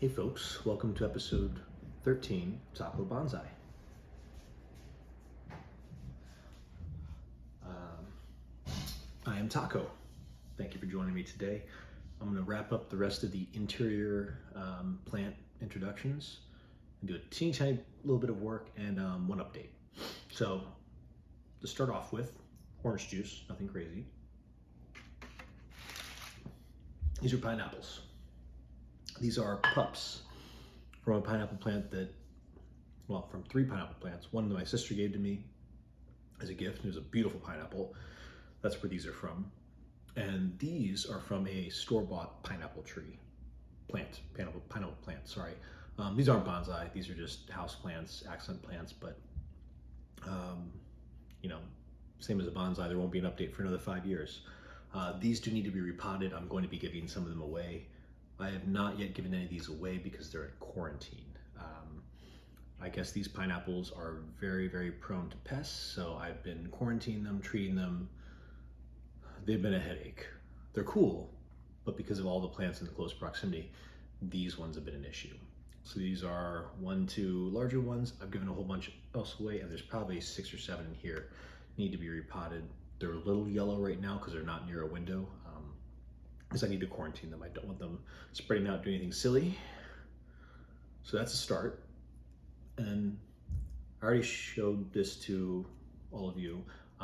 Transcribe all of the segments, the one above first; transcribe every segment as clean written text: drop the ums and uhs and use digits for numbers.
Hey folks, welcome to episode 13, Taco Bonsai. I am Taco. Thank you for joining me today. I'm going to wrap up the rest of the interior plant introductions and do a teeny tiny little bit of work and one update. So to start off with, orange juice, nothing crazy. These are pineapples. These are pups from a pineapple plant from 3 pineapple plants. One that my sister gave to me as a gift. It was a beautiful pineapple. That's where these are from. And these are from a store-bought pineapple plant, sorry. These aren't bonsai, these are just house plants, accent plants, but same as a bonsai, there won't be an update for another 5 years. These do need to be repotted. I'm going to be giving some of them away. I have not yet given any of these away because they're in quarantine. I guess these pineapples are very, very prone to pests, so I've been quarantining them, treating them. They've been a headache. They're cool, but because of all the plants in close proximity, these ones have been an issue. So these are 1, 2 larger ones. I've given a whole bunch else away, and there's probably 6 or 7 in here need to be repotted. They're a little yellow right now because they're not near a window. Because I need to quarantine them. I don't want them spreading out, doing anything silly. So that's a start. And I already showed this to all of you.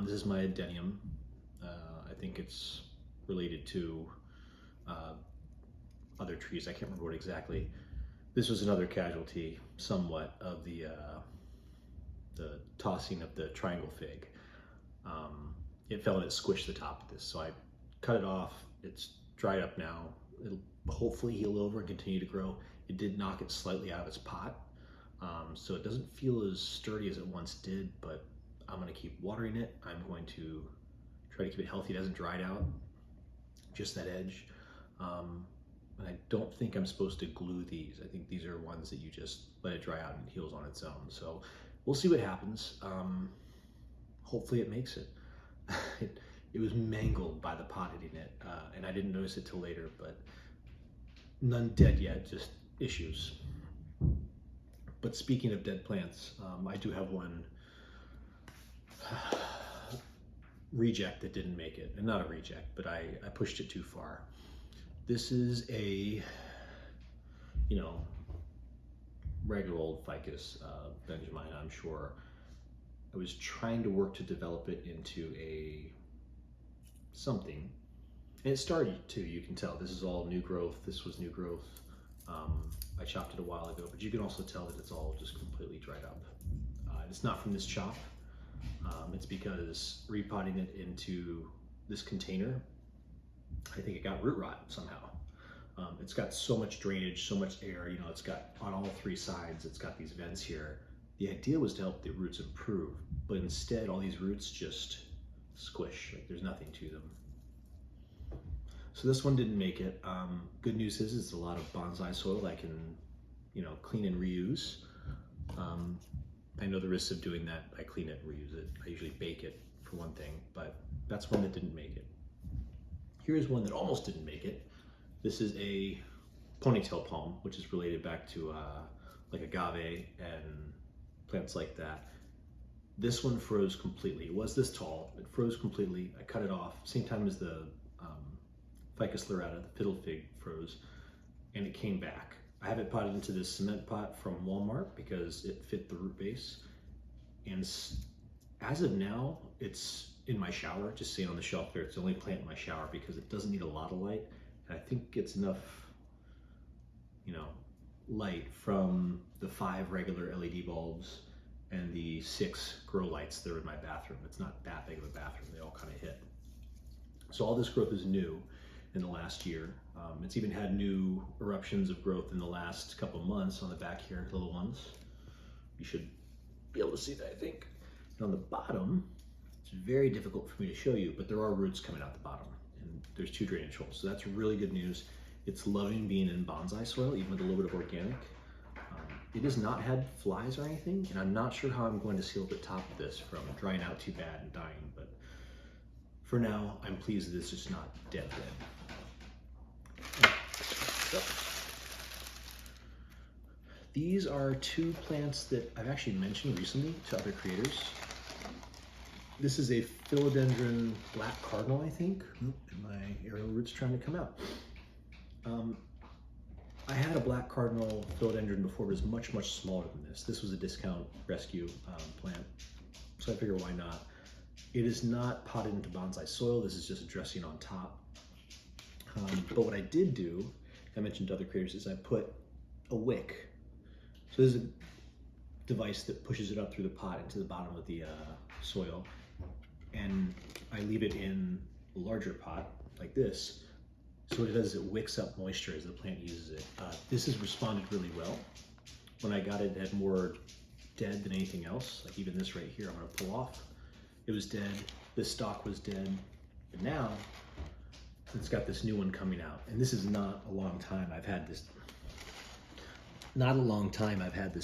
This is my adenium. I think it's related to other trees. I can't remember what exactly. This was another casualty, somewhat, of the tossing of the triangle fig. It fell and it squished the top of this, so I cut it off. It's dried up now. It'll hopefully heal over and continue to grow. It did knock it slightly out of its pot, so it doesn't feel as sturdy as it once did, but I'm going to keep watering it. I'm going to try to keep it healthy. It hasn't dried out, just that edge. And I don't think I'm supposed to glue these. I think these are ones that you just let it dry out and it heals on its own. So we'll see what happens. Hopefully it makes it. It was mangled by the pot hitting it, and I didn't notice it till later, but none dead yet, just issues. But speaking of dead plants, I do have one reject that didn't make it, and not a reject, but I pushed it too far. This is a, regular old ficus, Benjamin, I'm sure. I was trying to work to develop it into something, and it started to, you can tell. This is all new growth. This was new growth. I chopped it a while ago, but you can also tell that it's all just completely dried up. It's not from this chop. It's because repotting it into this container, I think it got root rot somehow. It's got so much drainage, so much air, it's got on all 3 sides, it's got these vents here. The idea was to help the roots improve, but instead all these roots just squish, like there's nothing to them. So this one didn't make it. Good news is it's a lot of bonsai soil I can, clean and reuse. I know the risks of doing that. I clean it and reuse it. I usually bake it for one thing, but that's one that didn't make it. Here's one that almost didn't make it. This is a ponytail palm, which is related back to like agave and plants like that. This one froze completely. It was this tall. It froze completely. I cut it off, same time as the ficus lyrata, the fiddle fig, froze, and it came back. I have it potted into this cement pot from Walmart because it fit the root base. And as of now, it's in my shower, just sitting on the shelf there. It's the only plant in my shower because it doesn't need a lot of light. And I think it's enough, light from the 5 regular LED bulbs and the 6 grow lights that are in my bathroom. It's not that big of a bathroom. They all kind of hit. So all this growth is new in the last year. It's even had new eruptions of growth in the last couple of months on the back here, little ones. You should be able to see that, I think. And on the bottom, it's very difficult for me to show you, but there are roots coming out the bottom, and there's 2 drainage holes. So that's really good news. It's loving being in bonsai soil, even with a little bit of organic. It has not had flies or anything, and I'm not sure how I'm going to seal the top of this from drying out too bad and dying, but for now, I'm pleased that it's just not dead. So, These are two plants that I've actually mentioned recently to other creators. This is a philodendron black cardinal, I think. And my aerial root's trying to come out. I had a black cardinal philodendron before, but it was much, much smaller than this. This was a discount rescue plant, so I figured why not. It is not potted into bonsai soil. This is just a dressing on top. But what I did do, I mentioned to other creators, is I put a wick. So this is a device that pushes it up through the pot into the bottom of the soil, and I leave it in a larger pot like this. So what it does is it wicks up moisture as the plant uses it. This has responded really well. When I got it, it had more dead than anything else. Like even this right here, I'm gonna pull off. It was dead, this stalk was dead, and now it's got this new one coming out. And this is not a long time I've had this,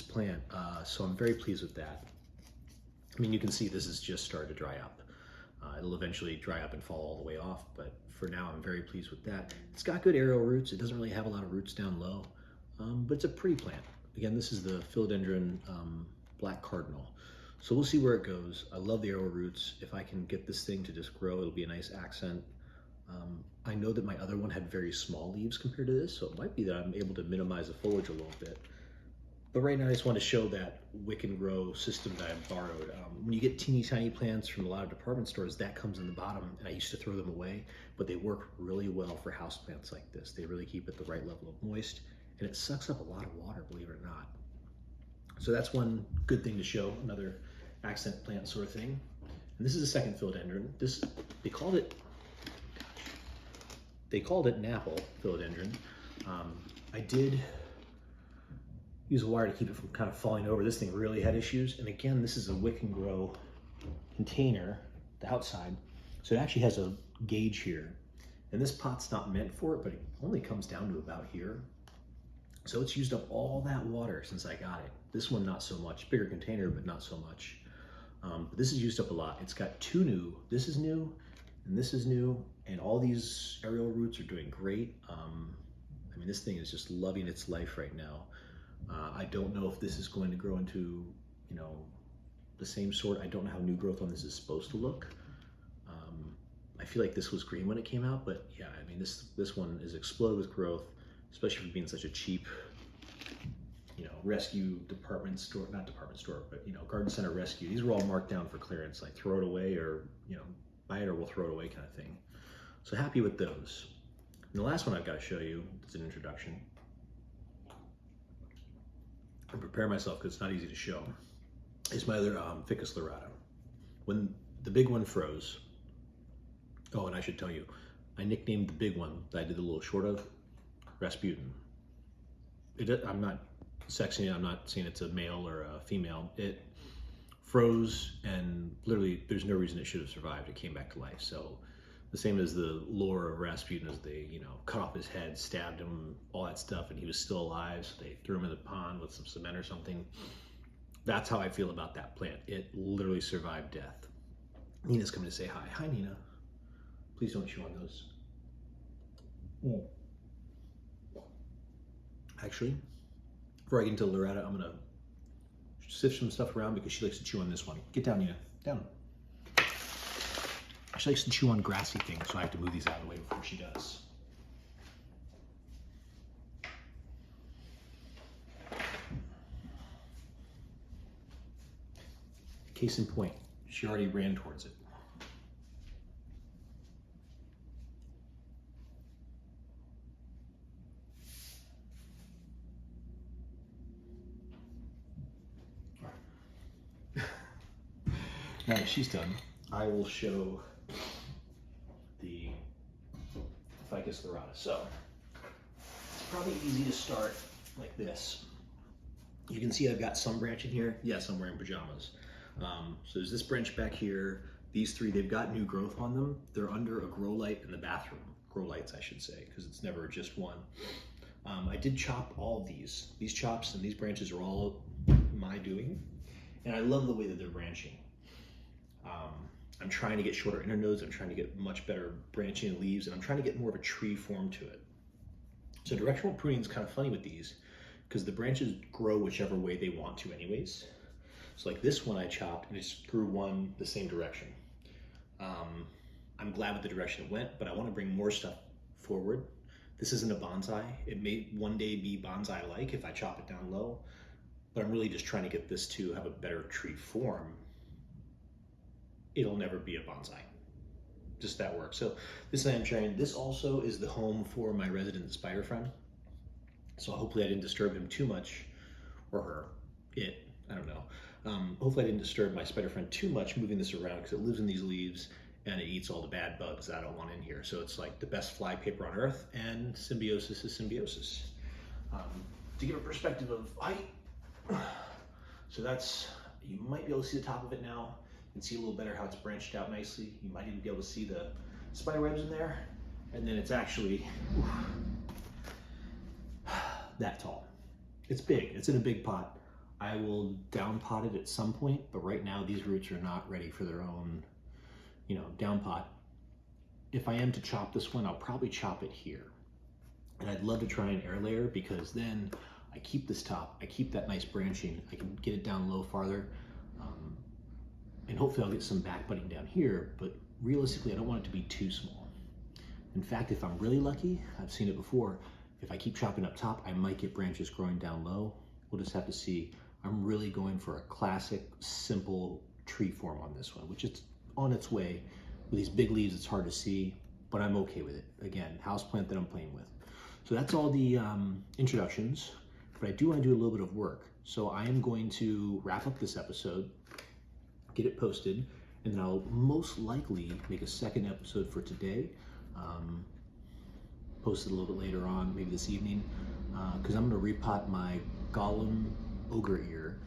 plant, so I'm very pleased with that. I mean, you can see this has just started to dry up. It'll eventually dry up and fall all the way off, but for now I'm very pleased with that. It's got good aerial roots. It doesn't really have a lot of roots down low, but it's a pretty plant. Again, this is the philodendron black cardinal. So we'll see where it goes. I love the aerial roots. If I can get this thing to just grow, it'll be a nice accent. I know that my other one had very small leaves compared to this, so it might be that I'm able to minimize the foliage a little bit. But right now I just want to show that wick and grow system that I borrowed. When you get teeny tiny plants from a lot of department stores, that comes in the bottom, and I used to throw them away, but they work really well for houseplants like this. They really keep it the right level of moist, and it sucks up a lot of water, believe it or not. So that's one good thing to show, another accent plant sort of thing. And this is a second philodendron. They called it an apple philodendron. I did use a wire to keep it from kind of falling over. This thing really had issues. And again, this is a wick and grow container, the outside. So it actually has a gauge here. And this pot's not meant for it, but it only comes down to about here. So it's used up all that water since I got it. This one, not so much. Bigger container, but not so much. But this is used up a lot. It's got two new. This is new, and this is new. And all these aerial roots are doing great. I mean, this thing is just loving its life right now. I don't know if this is going to grow into, the same sort. I don't know how new growth on this is supposed to look. I feel like this was green when it came out, but yeah, I mean, this one is exploded with growth, especially for being such a cheap, rescue department store, not department store, but garden center rescue. These were all marked down for clearance, like throw it away or, buy it or we'll throw it away kind of thing. So happy with those. And the last one I've got to show you is an introduction. And prepare myself because it's not easy to show. It's my other ficus lyrata. When the big one froze, oh, and I should tell you, I nicknamed the big one that I did the little short of Rasputin. I'm not sexing it, I'm not saying it's a male or a female. It froze and literally there's no reason it should have survived. It came back to life. So the same as the lore of Rasputin, as they, cut off his head, stabbed him, all that stuff, and he was still alive, so they threw him in the pond with some cement or something. That's how I feel about that plant. It literally survived death. Nina's coming to say hi. Hi, Nina. Please don't chew on those. Actually, before I get into lyrata, I'm gonna sift some stuff around because she likes to chew on this one. Get down, Nina. Down. She likes to chew on grassy things, so I have to move these out of the way before she does. Case in point, she already ran towards it. Now that she's done, I will show the ficus lyrata. So it's probably easy to start like this. You can see I've got some branch in here. Yes, I'm wearing pajamas. So there's this branch back here. These three, they've got new growth on them. They're under a grow light in the bathroom. Grow lights, I should say, because it's never just one. I did chop all of these. These chops and these branches are all my doing. And I love the way that they're branching. I'm trying to get shorter internodes. I'm trying to get much better branching and leaves, and I'm trying to get more of a tree form to it. So directional pruning is kind of funny with these, because the branches grow whichever way they want to anyways. So like this one I chopped and it just grew one the same direction. I'm glad with the direction it went, but I want to bring more stuff forward. This isn't a bonsai. It may one day be bonsai-like if I chop it down low, but I'm really just trying to get this to have a better tree form. It'll never be a bonsai. Just that works. So this I am sharing. This also is the home for my resident spider friend. So hopefully I didn't disturb him too much, or her, it, I don't know. Hopefully I didn't disturb my spider friend too much moving this around, because it lives in these leaves and it eats all the bad bugs that I don't want in here. So it's like the best fly paper on earth, and symbiosis is symbiosis. To give a perspective of height, so that's, you might be able to see the top of it now and see a little better how it's branched out nicely. You might even be able to see the spider webs in there, and then it's actually that tall. It's big, it's in a big pot. I will down pot it at some point, but right now these roots are not ready for their own, down pot. If I am to chop this one, I'll probably chop it here. And I'd love to try an air layer, because then I keep this top, I keep that nice branching, I can get it down low farther, and hopefully I'll get some back budding down here, but realistically I don't want it to be too small. In fact, if I'm really lucky, I've seen it before, if I keep chopping up top, I might get branches growing down low. We'll just have to see. I'm really going for a classic, simple tree form on this one, which is on its way. With these big leaves, it's hard to see, but I'm okay with it. Again, houseplant that I'm playing with. So that's all the introductions, but I do want to do a little bit of work. So I am going to wrap up this episode, get it posted, and then I'll most likely make a second episode for today. Post it a little bit later on, maybe this evening, because I'm going to repot my Gollum ogre ear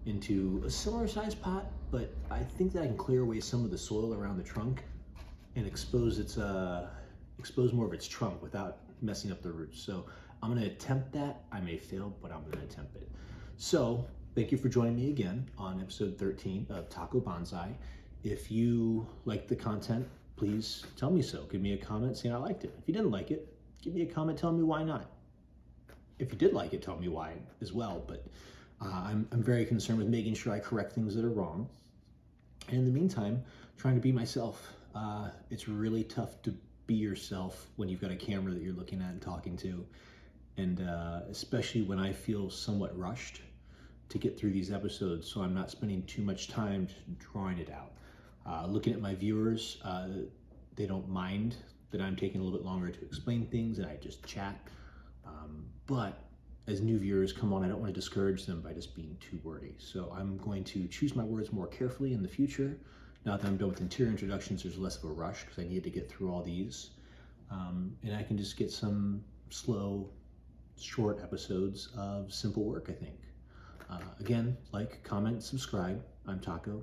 into a similar size pot, but I think that I can clear away some of the soil around the trunk and expose more of its trunk without messing up the roots. So I'm going to attempt that. I may fail, but I'm going to attempt it. So thank you for joining me again on episode 13 of Taco Bonsai. If you liked the content, please tell me so. Give me a comment saying I liked it. If you didn't like it, give me a comment telling me why not. If you did like it, tell me why as well. But I'm very concerned with making sure I correct things that are wrong. And in the meantime, trying to be myself. It's really tough to be yourself when you've got a camera that you're looking at and talking to. And especially when I feel somewhat rushed to get through these episodes, so I'm not spending too much time drawing it out. Looking at my viewers, they don't mind that I'm taking a little bit longer to explain things and I just chat. But as new viewers come on, I don't want to discourage them by just being too wordy. So I'm going to choose my words more carefully in the future. Now that I'm done with interior introductions, there's less of a rush because I need to get through all these. And I can just get some slow, short episodes of simple work, I think. Again, like, comment, subscribe. I'm Taco.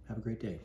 Have a great day.